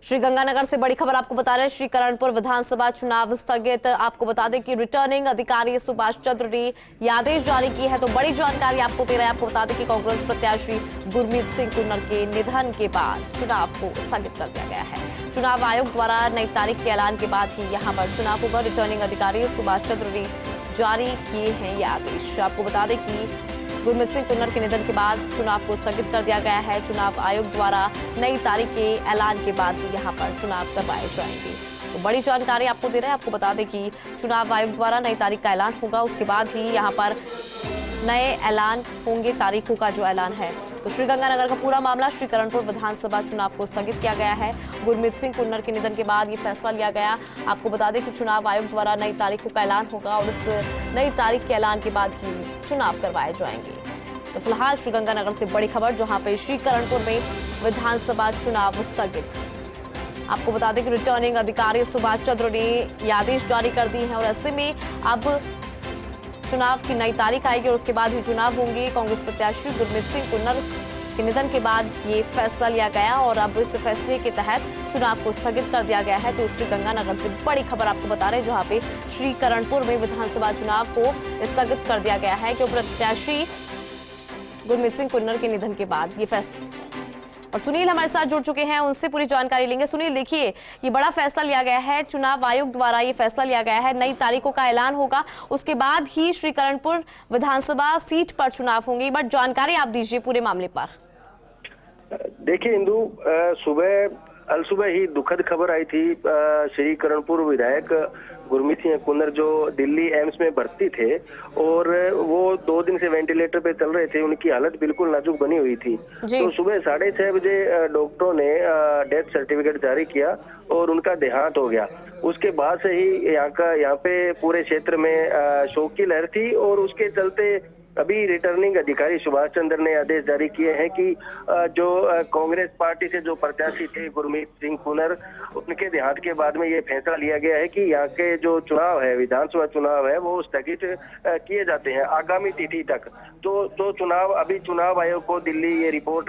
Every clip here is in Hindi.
श्रीगंगानगर से बड़ी खबर आपको बता रहे हैं। श्रीकरणपुर विधानसभा चुनाव स्थगित। आपको बता दें कि रिटर्निंग अधिकारी सुभाष चंद्र ने ये आदेश जारी की है। तो बड़ी जानकारी आपको दे रहे हैं। आपको बता दें कि कांग्रेस प्रत्याशी गुरमीत सिंह कुन्नर के निधन के बाद चुनाव को स्थगित कर दिया गया है। चुनाव आयोग द्वारा नई तारीख के ऐलान के बाद ही यहाँ पर चुनाव होगा। रिटर्निंग अधिकारी सुभाष चंद्र ने जारी किए हैं ये आदेश। आपको बता दें कि गुरमीत सिंह कुन्नर के निधन के बाद चुनाव को स्थगित कर दिया गया है। चुनाव आयोग द्वारा नई तारीख के ऐलान के बाद ही यहाँ पर चुनाव करवाए जाएंगे। तो बड़ी जानकारी आपको दे रहे हैं। आपको बता दें कि चुनाव आयोग द्वारा नई तारीख का ऐलान होगा, उसके बाद ही यहाँ पर नए ऐलान होंगे, तारीखों का जो ऐलान है। तो श्रीगंगानगर का पूरा मामला, श्रीकरणपुर विधानसभा चुनाव को स्थगित किया गया है। गुरमीत सिंह कुन्नर के निधन के बाद ये फैसला लिया गया। आपको बता दें कि चुनाव आयोग द्वारा नई तारीखों का ऐलान होगा और इस नई तारीख के ऐलान के बाद ही चुनाव करवाए जाएंगे। तो फिलहाल श्रीगंगानगर से बड़ी खबर, जहां पे श्रीकरणपुर में विधानसभा चुनाव स्थगित। आपको बता दें कि रिटर्निंग अधिकारी सुभाष चंद्र ने ये आदेश जारी कर दी है और ऐसे में अब चुनाव की नई तारीख आएगी और उसके बाद ही चुनाव होंगे। कांग्रेस प्रत्याशी गुरमीत सिंह कुन्नर के निधन के बाद ये फैसला लिया गया और अब इस फैसले के तहत चुनाव को स्थगित कर दिया गया है। तो श्रीगंगानगर से बड़ी खबर आपको बता रहे हैं, जहां पे श्रीकरणपुर में विधानसभा चुनाव को स्थगित कर दिया गया है क्योंकि प्रत्याशी गुरमीत सिंह कुन्नर के निधन के बाद ये फैसला। और सुनील हमारे साथ जुड़ चुके हैं, उनसे पूरी जानकारी लेंगे। सुनील, देखिए ये बड़ा फैसला लिया गया है, चुनाव आयोग द्वारा ये फैसला लिया गया है, नई तारीखों का ऐलान होगा, उसके बाद ही श्रीकरणपुर विधानसभा सीट पर चुनाव होंगे। एक बार जानकारी आप दीजिए पूरे मामले पर। देखिए इंदु, सुबह ही दुखद खबर आई थी। श्रीकरणपुर विधायक गुरमीत सिंह कुन्नर जो दिल्ली एम्स में भर्ती थे और वो 2 दिन से वेंटिलेटर पे चल रहे थे, उनकी हालत बिल्कुल नाजुक बनी हुई थी। तो सुबह 6:30 बजे डॉक्टरों ने डेथ सर्टिफिकेट जारी किया और उनका देहांत हो गया। उसके बाद से ही यहाँ पे पूरे क्षेत्र में शोक की लहर थी और उसके चलते अभी रिटर्निंग अधिकारी सुभाष चंद्र ने आदेश जारी किए हैं कि जो कांग्रेस पार्टी से जो प्रत्याशी थे गुरमीत सिंह कुन्नर, उनके देहांत के बाद में ये फैसला लिया गया है कि यहाँ के जो चुनाव है, विधानसभा चुनाव है, वो स्थगित किए जाते हैं आगामी तिथि तक। तो चुनाव आयोग को दिल्ली ये रिपोर्ट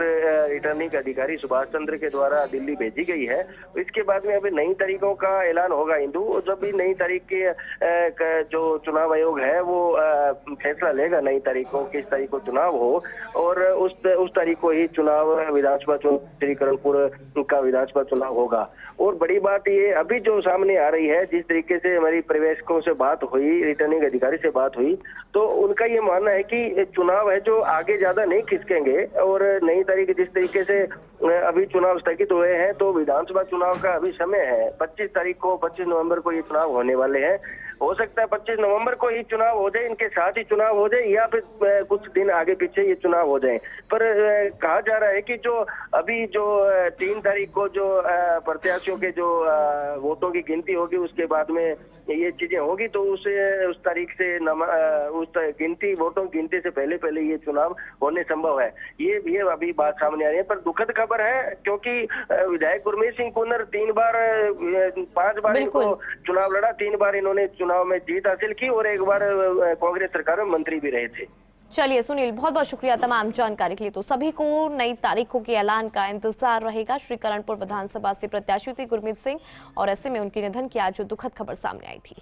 रिटर्निंग अधिकारी सुभाष चंद्र के द्वारा दिल्ली भेजी गई है। इसके बाद में अभी नई तारीखों का ऐलान होगा इंदु। जब भी नई तारीख के जो चुनाव आयोग है वो फैसला लेगा नई तारीख को, किस तारीख को चुनाव हो, और उस तारीख को ही चुनाव विधानसभा श्रीकरणपुर का विधानसभा चुनाव होगा। और बड़ी बात ये अभी जो सामने आ रही है, जिस तरीके से हमारी पर्यवेक्षकों से बात हुई, रिटर्निंग अधिकारी से बात हुई, तो उनका ये मानना है कि चुनाव है जो आगे ज्यादा नहीं खिसकेंगे और नई तारीख जिस तरीके से अभी चुनाव स्थगित हुए हैं तो विधानसभा चुनाव का अभी समय है। 25 नवंबर को ये चुनाव होने वाले हैं। हो सकता है 25 नवंबर को ही चुनाव हो जाए, इनके साथ ही चुनाव हो जाए, या फिर कुछ दिन आगे पीछे ये चुनाव हो जाए। पर कहा जा रहा है कि जो अभी जो 3 तारीख को जो प्रत्याशियों के जो वोटों की गिनती होगी, उसके बाद में ये चीजें होगी, तो उस तारीख से उस गिनती वोटों की गिनती से पहले ये चुनाव होने संभव है। ये अभी बात सामने आ रही है। पर दुखद खबर है क्योंकि विधायक गुरमीत सिंह कुन्नर 5 बार इनको चुनाव लड़ा, 3 बार इन्होंने चुनाव में जीत हासिल की और 1 बार कांग्रेस सरकार में मंत्री भी रहे थे। चलिए सुनील, बहुत बहुत शुक्रिया तमाम जानकारी के लिए। तो सभी को नई तारीखों के ऐलान का इंतजार रहेगा। श्रीकरणपुर विधानसभा से प्रत्याशी थे गुरमीत सिंह और ऐसे में उनके निधन की आज दुखद खबर सामने आई थी।